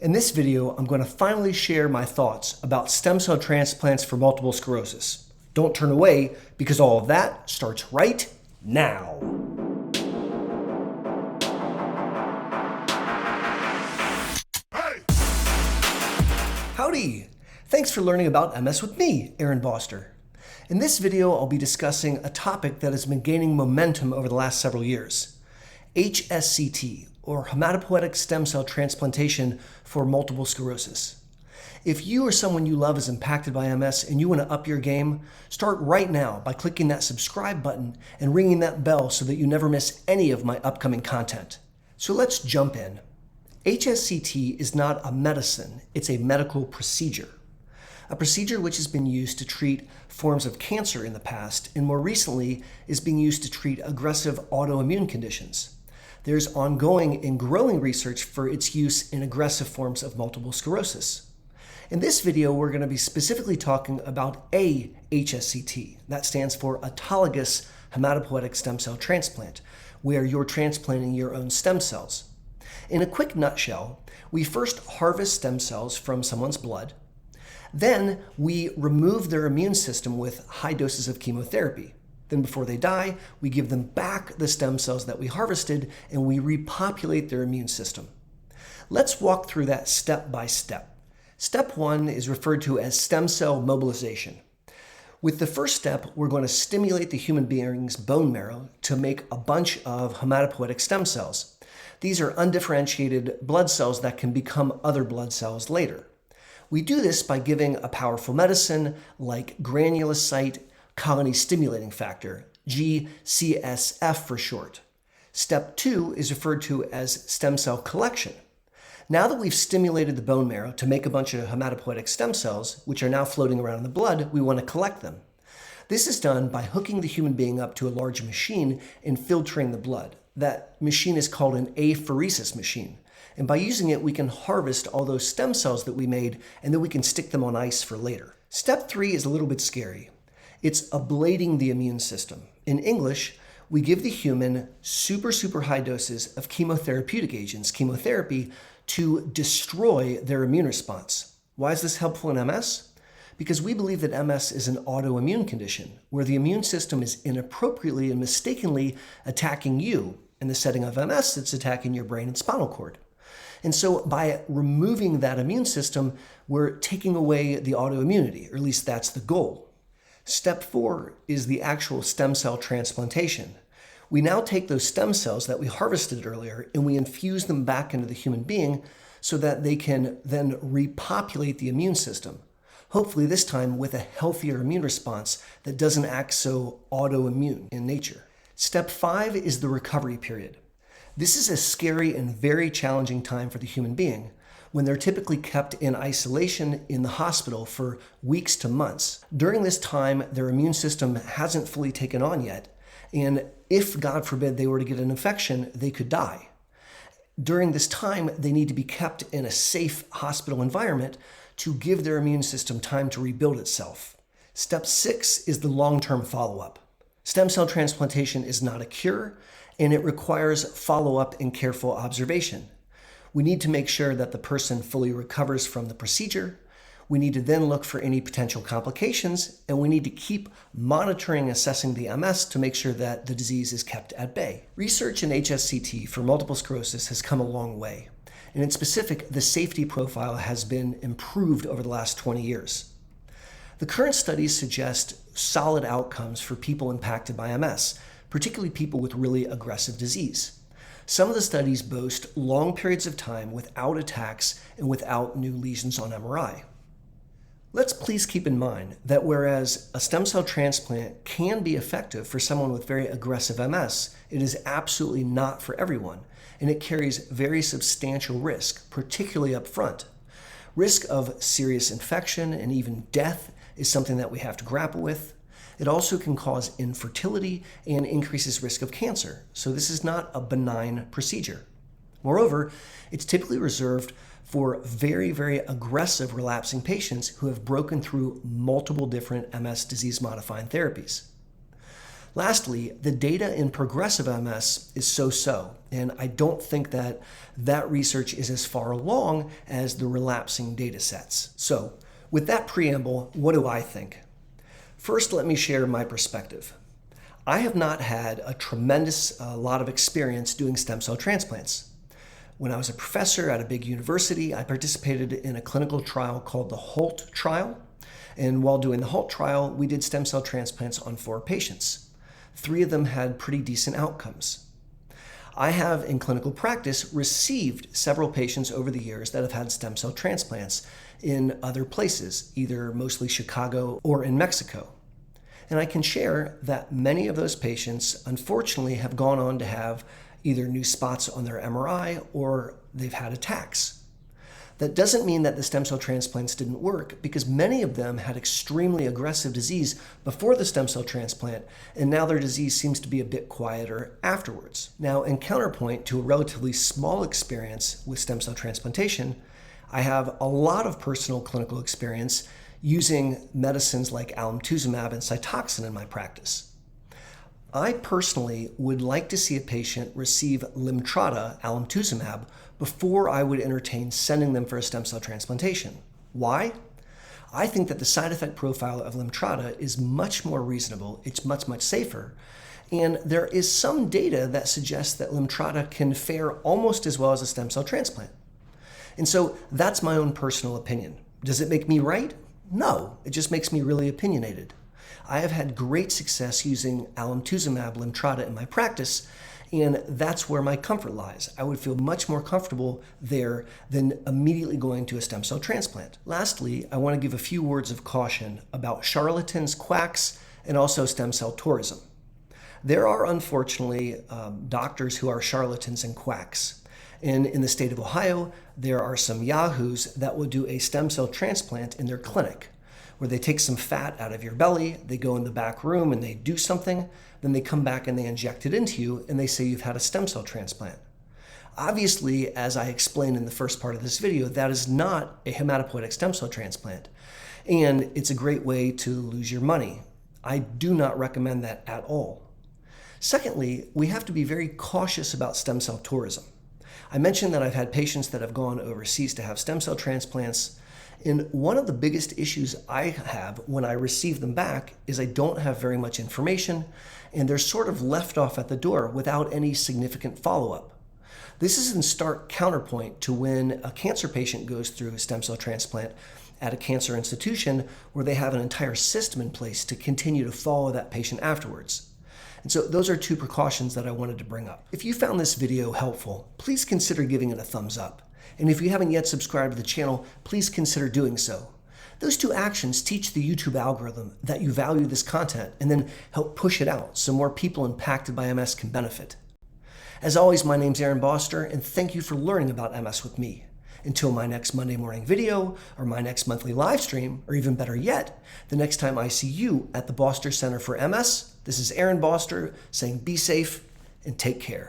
In this video, I'm going to finally share my thoughts about stem cell transplants for multiple sclerosis. Don't turn away, because all of that starts right now. Hey! Howdy! Thanks for learning about MS with me, Boster. In this video, I'll be discussing a topic that has been gaining momentum over the last several years. HSCT, or Hematopoietic Stem Cell Transplantation for multiple sclerosis. If you or someone you love is impacted by MS and you want to up your game, start right now by clicking that subscribe button and ringing that bell so that you never miss any of my upcoming content. So let's jump in. HSCT is not a medicine, it's a medical procedure. A procedure which has been used to treat forms of cancer in the past and more recently is being used to treat aggressive autoimmune conditions. There's ongoing and growing research for its use in aggressive forms of multiple sclerosis. In this video, we're going to be specifically talking about aHSCT. That stands for autologous hematopoietic stem cell transplant, where you're transplanting your own stem cells. In a quick nutshell, we first harvest stem cells from someone's blood. Then we remove their immune system with high doses of chemotherapy. Then before they die, we give them back the stem cells that we harvested and we repopulate their immune system. Let's walk through that step by step. Step 1 is referred to as stem cell mobilization. With the first step, we're going to stimulate the human being's bone marrow to make a bunch of hematopoietic stem cells. These are undifferentiated blood cells that can become other blood cells later. We do this by giving a powerful medicine like granulocyte colony stimulating factor, GCSF for short. Step 2 is referred to as stem cell collection. Now that we've stimulated the bone marrow to make a bunch of hematopoietic stem cells, which are now floating around in the blood, we want to collect them. This is done by hooking the human being up to a large machine and filtering the blood. That machine is called an apheresis machine. And by using it, we can harvest all those stem cells that we made, and then we can stick them on ice for later. Step 3 is a little bit scary. It's ablating the immune system. In English, we give the human super high doses of chemotherapeutic agents, chemotherapy, to destroy their immune response. Why is this helpful in MS? Because we believe that MS is an autoimmune condition where the immune system is inappropriately and mistakenly attacking you. In the setting of MS, it's attacking your brain and spinal cord. And so by removing that immune system, we're taking away the autoimmunity, or at least that's the goal. Step 4 is the actual stem cell transplantation. We now take those stem cells that we harvested earlier and we infuse them back into the human being so that they can then repopulate the immune system. Hopefully this time with a healthier immune response that doesn't act so autoimmune in nature. Step 5 is the recovery period. This is a scary and very challenging time for the human being when they're typically kept in isolation in the hospital for weeks to months. During this time, their immune system hasn't fully taken on yet, and if, God forbid, they were to get an infection, they could die. During this time, they need to be kept in a safe hospital environment to give their immune system time to rebuild itself. Step 6 is the long-term follow-up. Stem cell transplantation is not a cure, and it requires follow-up and careful observation. We need to make sure that the person fully recovers from the procedure. We need to then look for any potential complications, and we need to keep monitoring and assessing the MS to make sure that the disease is kept at bay. Research in HSCT for multiple sclerosis has come a long way, and in specific, the safety profile has been improved over the last 20 years. The current studies suggest solid outcomes for people impacted by MS, particularly people with really aggressive disease. Some of the studies boast long periods of time without attacks and without new lesions on MRI. Let's please keep in mind that whereas a stem cell transplant can be effective for someone with very aggressive MS, it is absolutely not for everyone, and it carries very substantial risk, particularly up front. Risk of serious infection and even death is something that we have to grapple with. It also can cause infertility and increases risk of cancer, so this is not a benign procedure. Moreover, it's typically reserved for very aggressive relapsing patients who have broken through multiple different MS disease-modifying therapies. Lastly, the data in progressive MS is so-so, and I don't think that research is as far along as the relapsing data sets. So, with that preamble, what do I think? First, let me share my perspective. I have not had a tremendous lot of experience doing stem cell transplants. When I was a professor at a big university, I participated in a clinical trial called the HOLT trial. And while doing the HOLT trial, we did stem cell transplants on 4 patients. 3 of them had pretty decent outcomes. I have, in clinical practice, received several patients over the years that have had stem cell transplants in other places, either mostly Chicago or in Mexico. And I can share that many of those patients, unfortunately, have gone on to have either new spots on their MRI or they've had attacks. That doesn't mean that the stem cell transplants didn't work, because many of them had extremely aggressive disease before the stem cell transplant, and now their disease seems to be a bit quieter afterwards. Now, in counterpoint to a relatively small experience with stem cell transplantation, I have a lot of personal clinical experience using medicines like alemtuzumab and Cytoxan in my practice. I personally would like to see a patient receive Limtrada, alemtuzumab, before I would entertain sending them for a stem cell transplantation. Why? I think that the side effect profile of Limtrada is much more reasonable, it's much safer, and there is some data that suggests that Limtrada can fare almost as well as a stem cell transplant. And so that's my own personal opinion. Does it make me right? No, it just makes me really opinionated. I have had great success using alemtuzumab Limtrada in my practice, and that's where my comfort lies. I would feel much more comfortable there than immediately going to a stem cell transplant. Lastly, I want to give a few words of caution about charlatans, quacks, and also stem cell tourism. There are, unfortunately, doctors who are charlatans and quacks. And in the state of Ohio, there are some yahoos that will do a stem cell transplant in their clinic, where they take some fat out of your belly, they go in the back room and they do something, then they come back and they inject it into you and they say you've had a stem cell transplant. Obviously, as I explained in the first part of this video, that is not a hematopoietic stem cell transplant, and it's a great way to lose your money. I do not recommend that at all. Secondly, we have to be very cautious about stem cell tourism. I mentioned that I've had patients that have gone overseas to have stem cell transplants, and one of the biggest issues I have when I receive them back is I don't have very much information, and they're sort of left off at the door without any significant follow-up. This is in stark counterpoint to when a cancer patient goes through a stem cell transplant at a cancer institution where they have an entire system in place to continue to follow that patient afterwards. And so those are 2 precautions that I wanted to bring up. If you found this video helpful, please consider giving it a thumbs up. And if you haven't yet subscribed to the channel, please consider doing so. Those 2 actions teach the YouTube algorithm that you value this content and then help push it out so more people impacted by MS can benefit. As always, my name's Aaron Boster, and thank you for learning about MS with me. Until my next Monday morning video, or my next monthly live stream, or even better yet, the next time I see you at the Boster Center for MS, this is Aaron Boster saying be safe and take care.